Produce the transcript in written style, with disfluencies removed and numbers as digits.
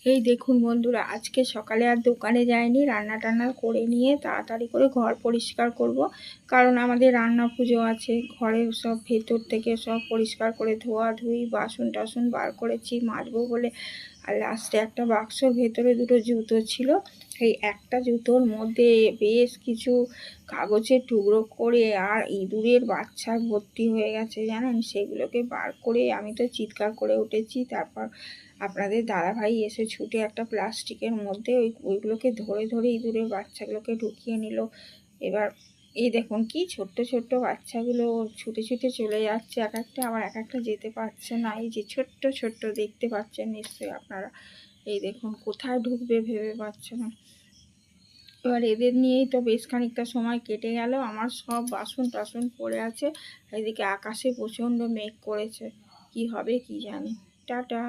এই দেখুন বন্ধুরা, আজকে সকালে আর দোকানে যাইনি, রান্না টান্না করে নিয়ে তাড়াতাড়ি করে ঘর পরিষ্কার করব। কারণ আমাদের রান্না পুজো আছে, ঘরের সব ভেতর থেকে সব পরিষ্কার করে ধোয়াধুয়ি বাসন টাসন বার করেছি মাজবো বলে। আর লাস্টে একটা বাক্সর ভেতরে দুটো জুতো ছিল, এই একটা জুতোর মধ্যে বেশ কিছু কাগজের টুকরো করে আর ইঁদুরের বাচ্চা ভর্তি হয়ে গেছে জানেন। সেগুলোকে বার করে আমি তো চিৎকার করে উঠেছি। তারপর আপনাদের দাদাভাই এসে ছুটে একটা প্লাস্টিকের মধ্যে ওইগুলোকে ধরে ধরে ইঁদুরের বাচ্চাগুলোকে ঢুকিয়ে নিল। এবার এই দেখুন কি ছোট্ট ছোট্ট বাচ্চাগুলো ছুটে ছুটে চলে যাচ্ছে এক একটা, আবার এক একটা যেতে পারছে না। এই যে ছোট্ট ছোট্ট দেখতে পাচ্ছেন নিশ্চয়ই আপনারা, এই দেখুন কোথায় ঢুকবে ভেবে পাচ্ছে না। এবার এদের নিয়েই তো বেশ খানিকটা সময় কেটে গেল। আমার সব বাসন টাসন পড়ে আছে। এদিকে আকাশে প্রচণ্ড মেঘ করেছে, কি হবে কি জানি। টাটা।